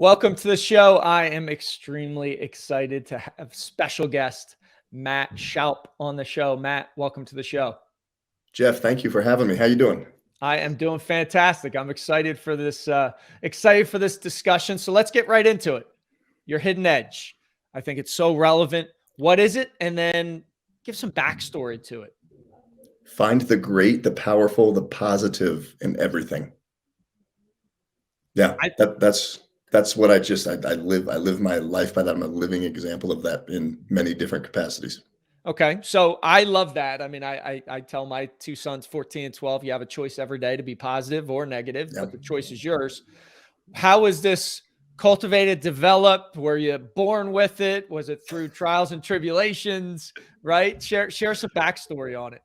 Welcome to the show. I am extremely excited to have special guest Matt Shoup on the show. Matt, welcome to the show. Jeff, thank you for having me. How you doing? I am doing fantastic. I'm excited for this discussion. So let's get right into it. Your hidden edge. I think it's so relevant. What is it? And then give some backstory to it. Find the great, the powerful, the positive in everything. Yeah, that's what I live my life by that. I'm a living example of that in many different capacities. Okay. So I love that. I mean, I tell my two sons, 14 and 12, you have a choice every day to be positive or negative, Yeah. but the choice is yours. How is this cultivated, developed? Were you born with it? Was it through trials and tribulations? Right? Share some backstory on it.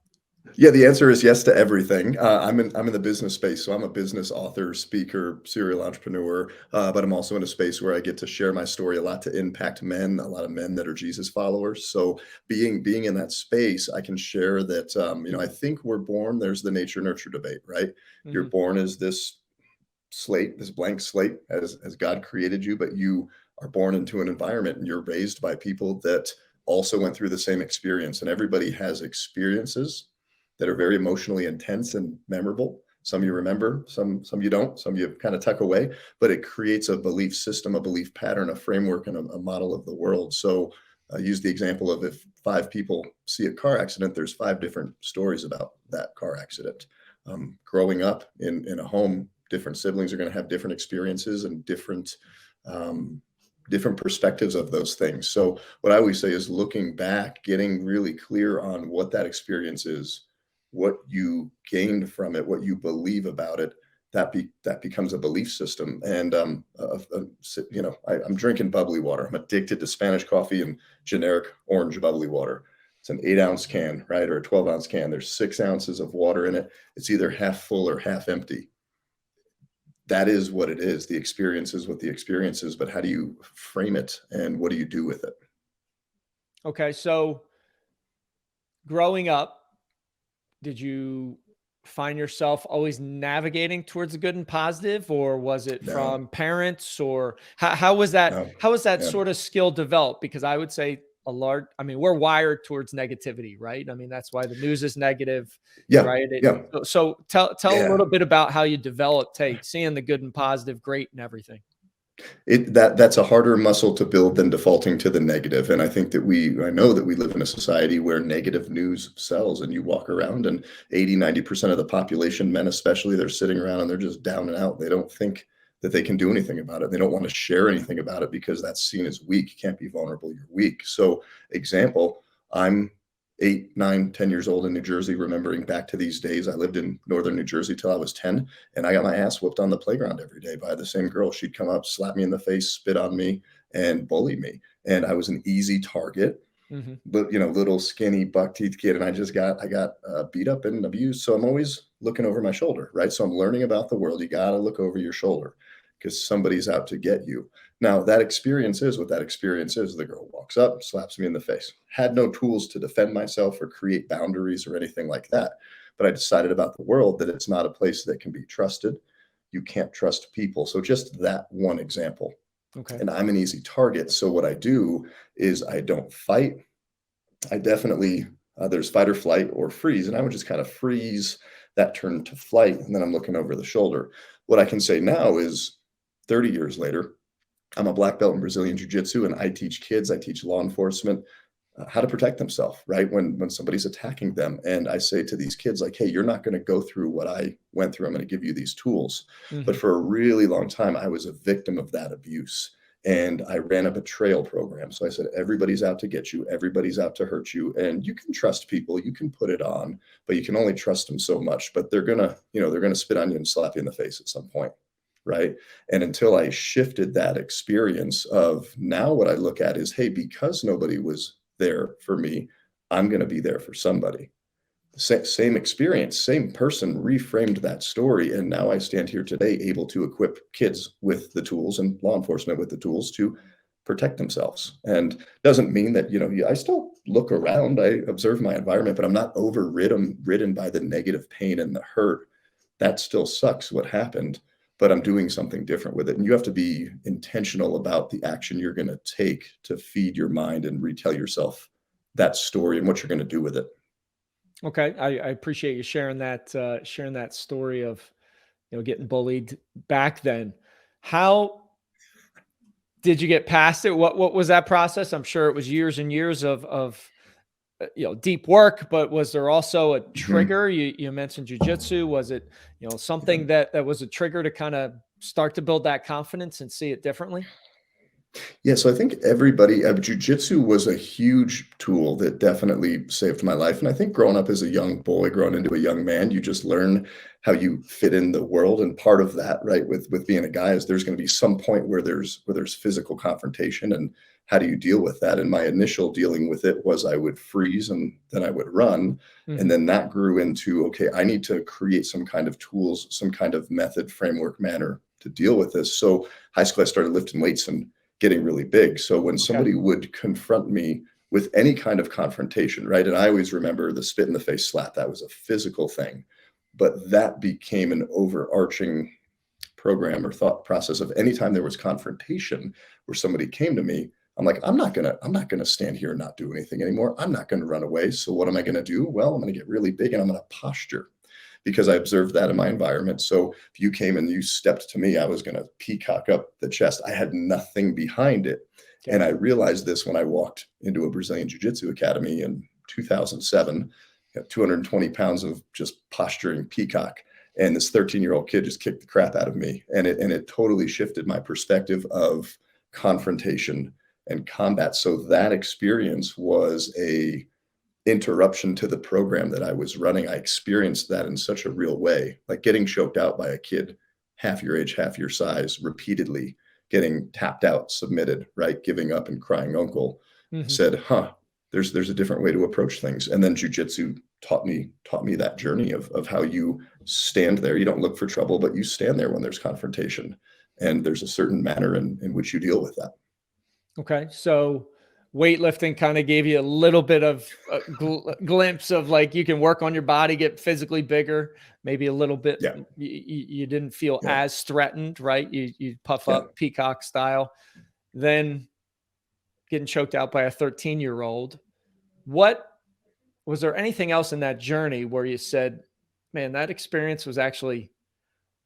Yeah, the answer is yes to everything. I'm in the business space, so I'm a business author, speaker, serial entrepreneur. But I'm also in a space where I get to share my story a lot to impact men, a lot of men that are Jesus followers. So being in that space, I can share that. I think we're born. There's the nature nurture debate, right? You're born as this slate, this blank slate, as God created you, but you are born into an environment and you're raised by people that also went through the same experience. And everybody has experiences that are very emotionally intense and memorable. Some you remember, some you don't, some you kind of tuck away, but it creates a belief system, a belief pattern, a framework, and a model of the world. So I use the example of if 5 people see a car accident, there's 5 different stories about that car accident. Growing up in a home, different siblings are going to have different experiences and different perspectives of those things. So what I always say is looking back, getting really clear on what that experience is, what you gained from it, what you believe about it, that becomes a belief system. And I'm drinking bubbly water. I'm addicted to Spanish coffee and generic orange bubbly water. It's an 8-ounce can, right? Or a 12-ounce can. There's 6 ounces of water in it. It's either half full or half empty. That is what it is. The experience is what the experience is, but how do you frame it and what do you do with it? Okay. So growing up, did you find yourself always navigating towards the good and positive, or was it from parents, or how was that? No. How was that Yeah. sort of skill developed? Because I would say we're wired towards negativity, right? I mean, that's why the news is negative, Yeah. right? Yeah. So tell Yeah. a little bit about how you developed, seeing the good and positive, great and everything. That's a harder muscle to build than defaulting to the negative. And I think that I know that we live in a society where negative news sells, and you walk around and 80-90% of the population, men especially, they're sitting around and they're just down and out. They don't think that they can do anything about it. They don't want to share anything about it because that's seen as weak. You can't be vulnerable. You're weak. So example, I'm 8, 9, 10 years old in New Jersey, remembering back to these days. I lived in northern New Jersey till I was 10, and I got my ass whooped on the playground every day by the same girl. She'd come up, slap me in the face, spit on me, and bully me. And I was an easy target. But little skinny buck teeth kid, and I got beat up and abused. So I'm always looking over my shoulder, right? So I'm learning about the world. You got to look over your shoulder because somebody's out to get you. Now, that experience is what that experience is. The girl walks up, slaps me in the face. Had no tools to defend myself or create boundaries or anything like that. But I decided about the world that it's not a place that can be trusted. You can't trust people. So just that one example. Okay. And I'm an easy target. So what I do is I don't fight. I definitely, there's fight or flight or freeze. And I would just kind of freeze, that turn to flight. And then I'm looking over the shoulder. What I can say now is 30 years later, I'm a black belt in Brazilian Jiu Jitsu, and I teach kids, I teach law enforcement how to protect themselves, right? When somebody's attacking them. And I say to these kids, like, hey, you're not going to go through what I went through. I'm going to give you these tools. But for a really long time, I was a victim of that abuse. And I ran a betrayal program. So I said, everybody's out to get you. Everybody's out to hurt you. And you can trust people. You can put it on, but you can only trust them so much. But they're going to spit on you and slap you in the face at some point. Right. And until I shifted that experience of now what I look at is, hey, because nobody was there for me, I'm going to be there for somebody. Same experience, same person reframed that story. And now I stand here today able to equip kids with the tools and law enforcement with the tools to protect themselves. And doesn't mean that, I still look around, I observe my environment, but I'm not ridden by the negative pain and the hurt. That still sucks what happened. but I'm doing something different with it. And you have to be intentional about the action you're going to take to feed your mind and retell yourself that story and what you're going to do with it. Okay. I appreciate you sharing that story of, getting bullied back then. How did you get past it? What was that process? I'm sure it was years and years of deep work, but was there also a Mhm. trigger? You mentioned jujitsu. Was it, Yeah. something that was a trigger to kind of start to build that confidence and see it differently? Yeah, so I think everybody, jujitsu was a huge tool that definitely saved my life. And I think growing up as a young boy, growing into a young man, you just learn how you fit in the world. And part of that, right, with being a guy, is there's going to be some point where there's physical confrontation, and how do you deal with that? And my initial dealing with it was I would freeze and then I would run. And Hmm. then that grew into, okay, I need to create some kind of tools, some kind of method, framework, manner to deal with this. So high school, I started lifting weights and getting really big. So when Okay. somebody would confront me with any kind of confrontation, right? And I always remember the spit in the face slap. That was a physical thing. But that became an overarching program or thought process of anytime there was confrontation where somebody came to me, I'm like, I'm not gonna stand here and not do anything anymore. I'm not gonna run away. So what am I gonna do? Well, I'm gonna get really big and I'm gonna posture, because I observed that in my environment. So if you came and you stepped to me, I was going to peacock up the chest. I had nothing behind it. And I Gotcha. realized this when I walked into a Brazilian Jiu Jitsu academy in 2007, 220 pounds of just posturing peacock. And this 13-year-old kid just kicked the crap out of me. And it totally shifted my perspective of confrontation and combat. So that experience was a interruption to the program that I was running. I experienced that in such a real way, like getting choked out by a kid half your age, half your size, repeatedly, getting tapped out, submitted, right, giving up and crying uncle. I Hmm. said, huh, there's a different way to approach things. And then jujitsu taught me that journey of how you stand there. You don't look for trouble, but you stand there when there's confrontation. And there's a certain manner in which you deal with that. Okay. So weightlifting kind of gave you a little bit of a glimpse of like you can work on your body, get physically bigger, maybe a little bit. Yeah. You didn't feel Yeah. as threatened, right? You puff Yeah. up peacock style. Then getting choked out by a 13-year-old. What was there anything else in that journey where you said, "Man, that experience was actually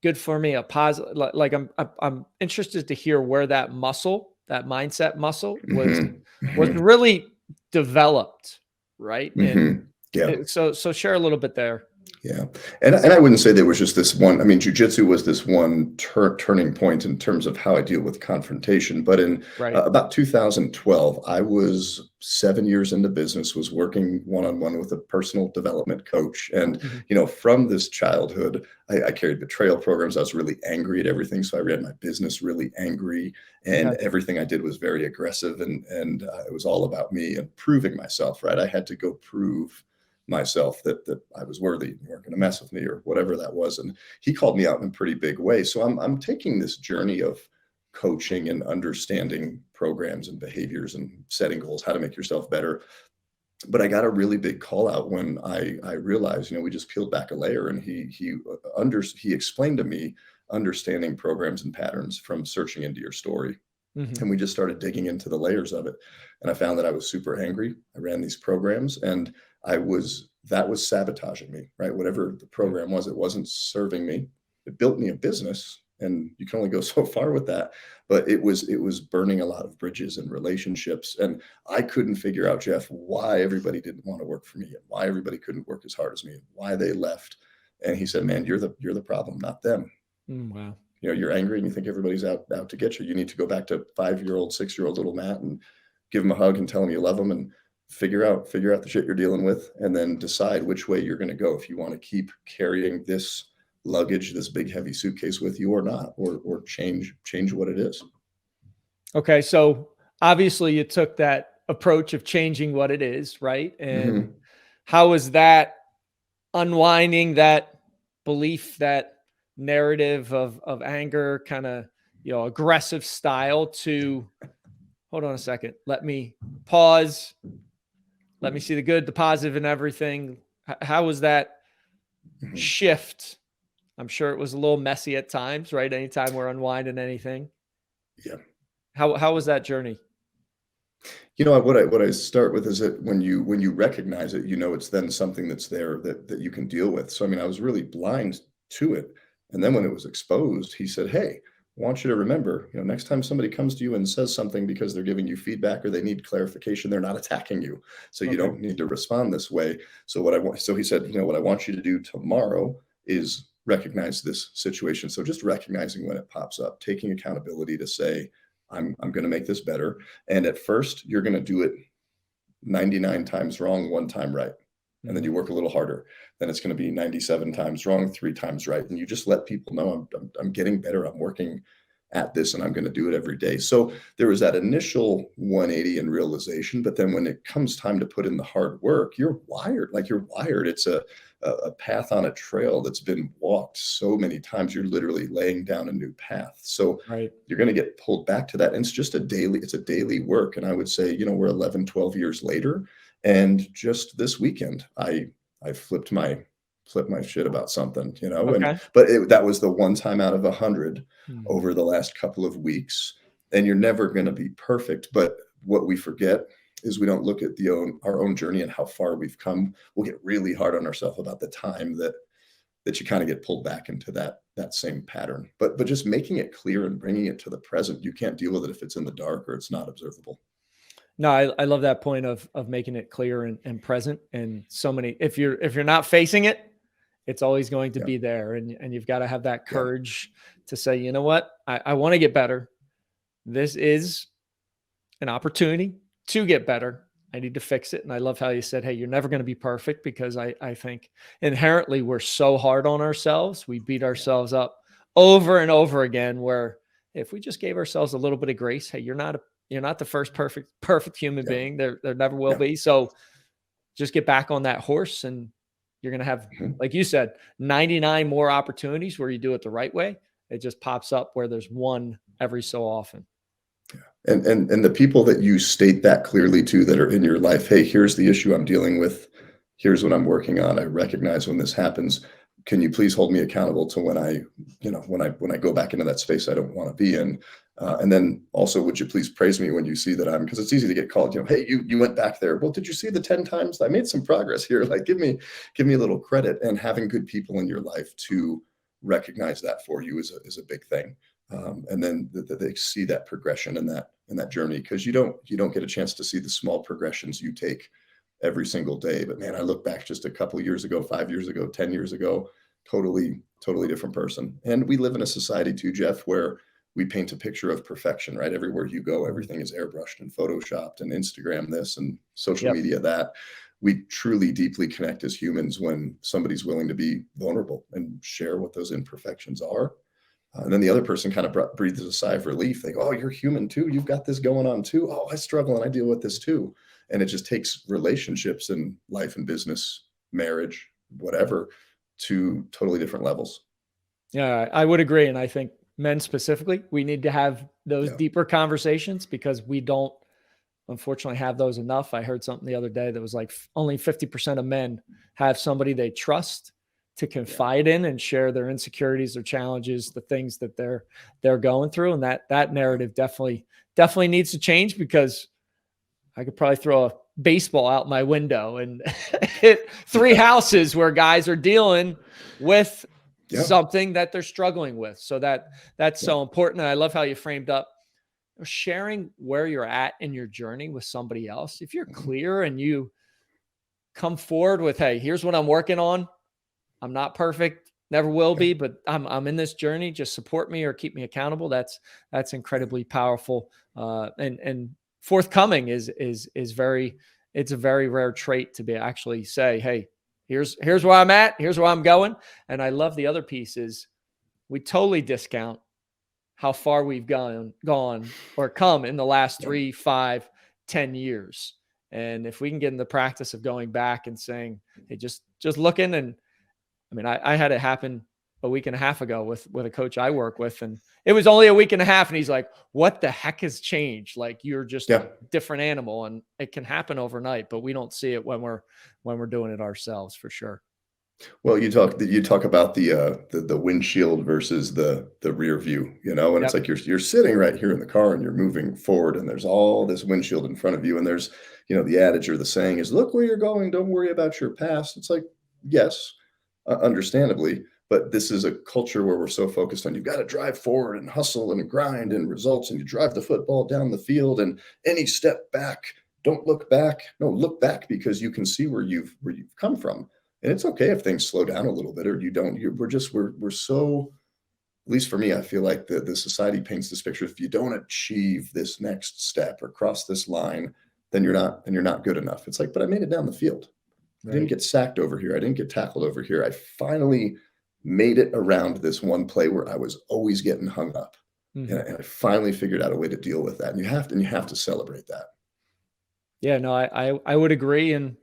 good for me, a positive." Like I'm interested to hear where that muscle, that mindset muscle Hmm. was Hmm. really developed, right? And Hmm. Yeah. so share a little bit there. Yeah, and I wouldn't say there was just this one. I mean, jujitsu was this one turning point in terms of how I deal with confrontation. But in Right. about 2012, I was 7 years into business, was working one on one with a personal development coach, and Mhm. from this childhood, I carried betrayal programs. I was really angry at everything, so I ran my business really angry, and Okay. everything I did was very aggressive, and it was all about me and proving myself. Right, I had to go prove myself that I was worthy, you weren't going to mess with me or whatever that was. And he called me out in a pretty big way. So I'm taking this journey of coaching and understanding programs and behaviors and setting goals, how to make yourself better. But I got a really big call out when I realized, we just peeled back a layer, and he explained to me understanding programs and patterns from searching into your story. Mhm. And we just started digging into the layers of it, and I found that I was super angry. I ran these programs, and that was sabotaging me, right? Whatever the Mm. program was, it wasn't serving me. It built me a business, and you can only go so far with that, but it was burning a lot of bridges and relationships. And I couldn't figure out, Jeff, why everybody didn't want to work for me, and why everybody couldn't work as hard as me, and why they left. And he said, man, you're the problem, not them. Wow. You're angry and you think everybody's out to get you. You need to go back to 5-year-old, 6-year-old little Matt and give him a hug and tell him you love him, and figure out the shit you're dealing with, and then decide which way you're going to go. If you want to keep carrying this luggage, this big heavy suitcase with you, or not, or change what it is. Okay, so obviously you took that approach of changing what it is, right? And Hmm. how is that unwinding that belief, that narrative of anger, kind of, aggressive style to hold on a second. Let me pause. Let me see the good, the positive in everything. How was that Hmm. shift I'm sure it was a little messy at times, right? Anytime we're unwinding anything. Yeah. How was that journey? What I start with is that when you recognize it, it's then something that's there that you can deal with. So I mean, I was really blind to it. And then when it was exposed, he said, "Hey, I want you to remember, next time somebody comes to you and says something because they're giving you feedback or they need clarification, they're not attacking you. So you Okay. don't need to respond this way. So he said, what I want you to do tomorrow is recognize this situation. So just recognizing when it pops up, taking accountability to say, I'm going to make this better. And at first, you're going to do it 99 times wrong, one time right. And then Mhm. you work a little harder. Then it's going to be 97 times wrong, three times right. And you just let people know I'm getting better. I'm working at this and I'm going to do it every day. So there was that initial 180 and realization. But then when it comes time to put in the hard work, you're wired. Like you're wired. It's a path on a trail that's been walked so many times. You're literally laying down a new path. So Right. you're going to get pulled back to that. And it's a daily work. And I would say, we're 11, 12 years later. And just this weekend, I flipped my shit about something, Okay. but that was the one time out of 100 Mhm. over the last couple of weeks. And you're never going to be perfect. But what we forget is we don't look at our own journey and how far we've come. We'll get really hard on ourselves about the time that you kind of get pulled back into that same pattern. But just making it clear and bringing it to the present, you can't deal with it if it's in the dark or it's not observable. No, I love that point of making it clear and present. And so many, if you're not facing it, it's always going to Yeah, be there. And you've got to have that yeah, courage to say, you know what, I want to get better. This is an opportunity to get better. I need to fix it. And I love how you said, hey, you're never going to be perfect, because I think inherently we're so hard on ourselves. We beat yeah, ourselves up over and over again, where if we just gave ourselves a little bit of grace, hey, you're not the first perfect human yeah, being. There never will yeah. be. So just get back on that horse, and you're going to have, Mhm. like you said, 99 more opportunities where you do it the right way. It just pops up where there's one every so often. And the people that you state that clearly to that are in your life, hey, here's the issue I'm dealing with. Here's what I'm working on. I recognize when this happens. Can you please hold me accountable to when I go back into that space I don't want to be in? And then also, would you please praise me when you see that because it's easy to get called, hey, you went back there. Well, did you see the 10 times I made some progress here? Like, give me a little credit. And having good people in your life to recognize that for you is a big thing. And then that they see that progression in that journey, because you don't get a chance to see the small progressions you take every single day. But man, I look back just a couple of years ago, 5 years ago, 10 years ago, totally different person. And we live in a society too, Jeff, where we paint a picture of perfection, right? Everywhere you go, Mhm. everything is airbrushed and photoshopped and Instagram this and social Yep. media that. We truly deeply connect as humans when somebody's willing to be vulnerable and share what those imperfections are. And then the other person kind of breathes a sigh of relief. They go, "Oh, you're human too. You've got this going on too. Oh, I struggle and I deal with this too." And it just takes relationships and life and business, marriage, whatever, to totally different levels. Yeah, I would agree. And I think men specifically, we need to have those Yeah, deeper conversations, because we don't unfortunately have those enough. I heard something the other day that was like only 50% of men have somebody they trust to yeah, confide in and share their insecurities, their challenges, the things that they're going through. And that yeah, narrative definitely needs to change, because I could probably throw a baseball out my window and hit three yeah, houses where guys are dealing with yeah, something that they're struggling with. So that's yeah, so important. And I love how you framed up sharing where you're at in your journey with somebody else. If you're mhm, clear and you come forward with, hey, here's what I'm working on. I'm not perfect, never will yeah, be, but I'm in this journey. Just support me or keep me accountable. That's yeah, incredibly powerful. And forthcoming is very, it's a very rare trait to be actually say, hey, here's where I'm at, here's where I'm going. And I love the other piece is we totally discount how far we've gone or come in the last yeah, 3, 5, 10 years. And if we can get in the practice of going back and saying, hey, just looking. And I mean, I had it happen a week and a half ago with a coach I work with, and it was only a week and a half, and he's like, "What the heck has changed? Like you're just yeah. a different animal." And it can happen overnight, but we don't see it when we're doing it ourselves, for sure. Well, you talk about the windshield versus the rear view, and it's Yep. like you're sitting right here in the car and you're moving forward and there's all this windshield in front of you and there's, the adage or the saying is, "Look where you're going, don't worry about your past." It's like, yes, understandably, but this is a culture where we're so focused on you've got to drive forward and hustle and grind and results and you drive the football down the field and any step back, don't look back. No, look back because you can see where you've come from, and it's okay if things slow down a little bit or you don't. We're so, at least for me, I feel like the society paints this picture. If you don't achieve this next step or cross this line, then you're not good enough. It's like, but I made it down the field. I didn't Right. get sacked over here. I didn't get tackled over here. I finally made it around this one play where I was always getting hung up. And Mhm. I finally figured out a way to deal with that. And you have to celebrate that. Yeah, no, I would agree. And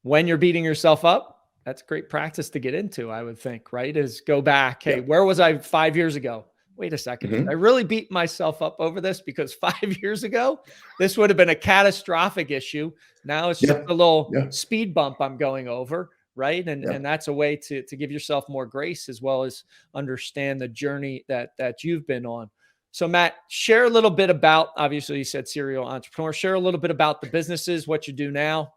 when you're beating yourself up, that's great practice to get into, I would think, right? Is go back. Hey, Yeah. where was I 5 years ago? Wait a second. Did I Hmm. really beat myself up over this? Because 5 years ago, this would have been a catastrophic issue. Now it's just Yeah. a little Yeah. speed bump I'm going over, right? And Yeah. that's a way to give yourself more grace as well as understand the journey that you've been on. So Matt, share a little bit about, obviously you said serial entrepreneur. Share a little bit about the businesses, what you do now.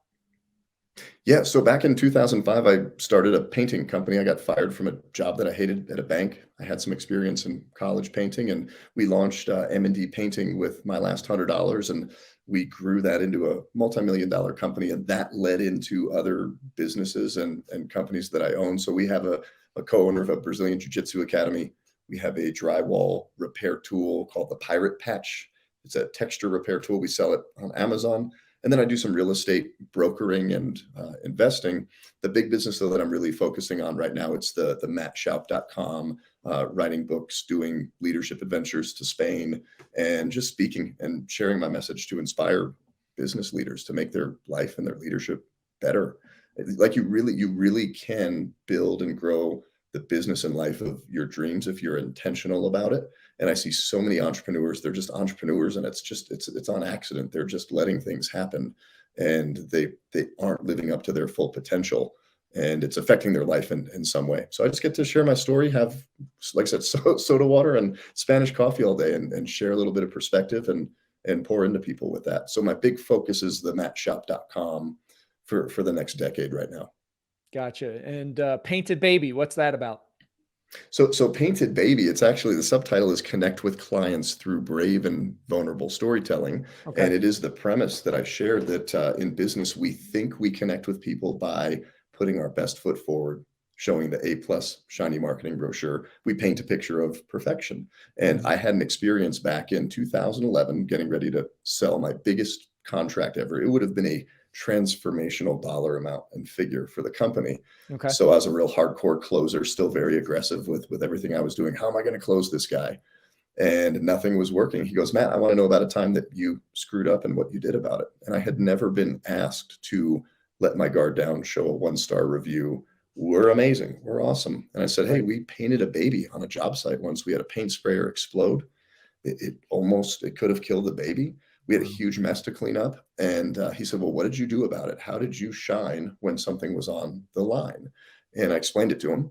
Yeah, so back in 2005, I started a painting company. I got fired from a job that I hated at a bank. I had some experience in college painting, and we launched M&D Painting with my last $100, and we grew that into a multi-million-dollar company, and that led into other businesses and companies that I own. So we have a co-owner of a Brazilian Jiu Jitsu academy. We have a drywall repair tool called the Pirate Patch. It's a texture repair tool. We sell it on Amazon. And then I do some real estate brokering and investing. The big business though that I'm really focusing on right now, it's the mattshoup.com, writing books, doing leadership adventures to Spain, and just speaking and sharing my message to inspire business leaders to make their life and their leadership better. Like you really can build and grow the business and life of your dreams if you're intentional about it. And I see so many entrepreneurs, they're just entrepreneurs and it's on accident. They're just letting things happen and they aren't living up to their full potential and it's affecting their life in some way. So I just get to share my story, have, like I said, soda water and Spanish coffee all day and share a little bit of perspective and pour into people with that. So my big focus is the mattshoup.com for the next decade right now. Gotcha. And Painted Baby, what's that about? So Painted Baby, it's actually the subtitle is Connect with Clients Through Brave and Vulnerable Storytelling. Okay. And it is the premise that I shared that in business, we think we connect with people by putting our best foot forward, showing the A plus shiny marketing brochure. We paint a picture of perfection. And Mhm. I had an experience back in 2011 getting ready to sell my biggest contract ever. It would have been a transformational dollar amount and figure for the company. Okay. So I was a real hardcore closer, still very aggressive with everything I was doing. How am I going to close this guy? And nothing was working. He goes, Matt, I want to know about a time that you screwed up and what you did about it. And I had never been asked to let my guard down, show a 1-star review. We're amazing. We're awesome. And I said, hey, Right. we painted a baby on a job site once. We had a paint sprayer explode. It could have killed the baby. We had a Wow. huge mess to clean up. And he said, well, what did you do about it? How did you shine when something was on the line? And I explained it to him.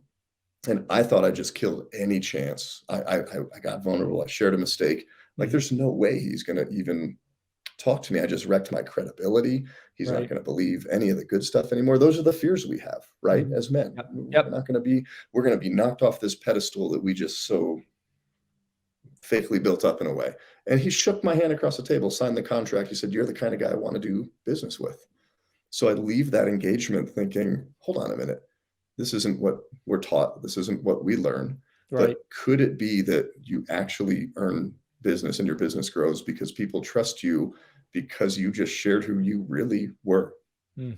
And I thought I just killed any chance. I got vulnerable. I shared a mistake. Like, Mhm. there's no way he's going to even talk to me. I just wrecked my credibility. He's not Right. going to believe any of the good stuff anymore. Those are the fears we have, right? Mhm. As men, Yep. we're Yep. not going to be, we're going to be knocked off this pedestal that we just so fakely built up in a way. And he shook my hand across the table, signed the contract. He said, you're the kind of guy I want to do business with. So I leave that engagement thinking, hold on a minute. This isn't what we're taught. This isn't what we learn. Right. But could it be that you actually earn business and your business grows because people trust you because you just shared who you really were? Mm.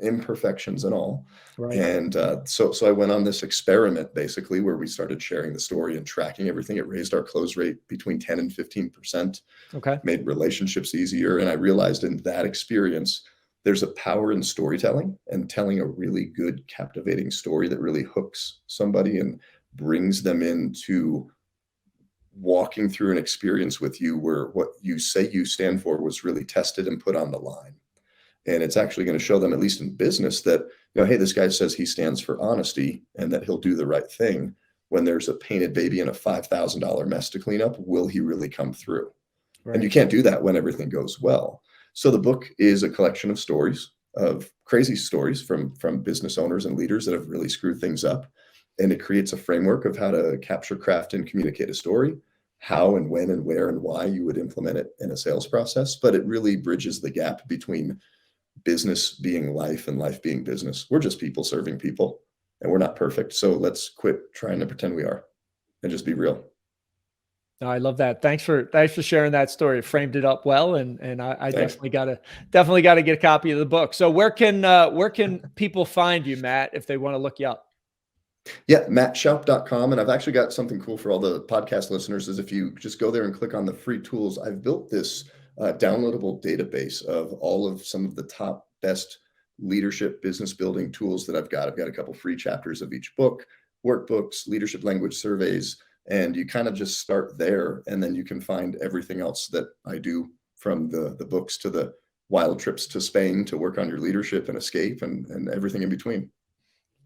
Imperfections and all. Right. And so I went on this experiment basically where we started sharing the story and tracking everything. It raised our close rate between 10 and 15%, Okay. made relationships easier. And I realized in that experience, there's a power in storytelling and telling a really good, captivating story that really hooks somebody and brings them into walking through an experience with you where what you say you stand for was really tested and put on the line. And it's actually going to show them, at least in business, that, hey, this guy says he stands for honesty and that he'll do the right thing. When there's a painted baby and a $5,000 mess to clean up, will he really come through? Right. And you can't do that when everything goes well. So the book is a collection of stories, of crazy stories from business owners and leaders that have really screwed things up. And it creates a framework of how to capture, craft, and communicate a story, how and when and where and why you would implement it in a sales process. But it really bridges the gap between business being life and life being business. We're just people serving people, and we're not perfect. So let's quit trying to pretend we are and just be real. No, I love that. Thanks for sharing that story. It framed it up well, and I Thanks. definitely gotta get a copy of the book. So where can people find you, Matt, if they want to look you up? Yeah, mattshoup.com. And I've actually got something cool for all the podcast listeners, is if you just go there and click on the free tools, I've built this downloadable database of all of some of the top best leadership business building tools that I've got. I've got a couple free chapters of each book, workbooks, leadership language surveys, and you kind of just start there. And then you can find everything else that I do, from the books to the wild trips to Spain to work on your leadership and escape and everything in between.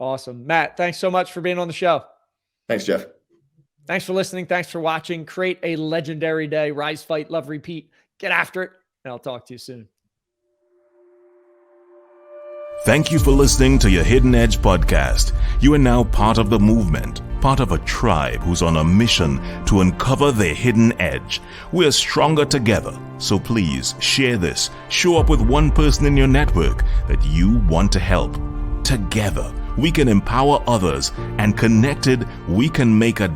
Awesome. Matt, thanks so much for being on the show. Thanks, Jeff. Thanks for listening. Thanks for watching. Create a legendary day. Rise, fight, love, repeat. Get after it. And I'll talk to you soon. Thank you for listening to your Hidden Edge podcast. You are now part of the movement, part of a tribe who's on a mission to uncover their hidden edge. We're stronger together. So please share this. Show up with one person in your network that you want to help. Together, we can empower others, and connected, we can make a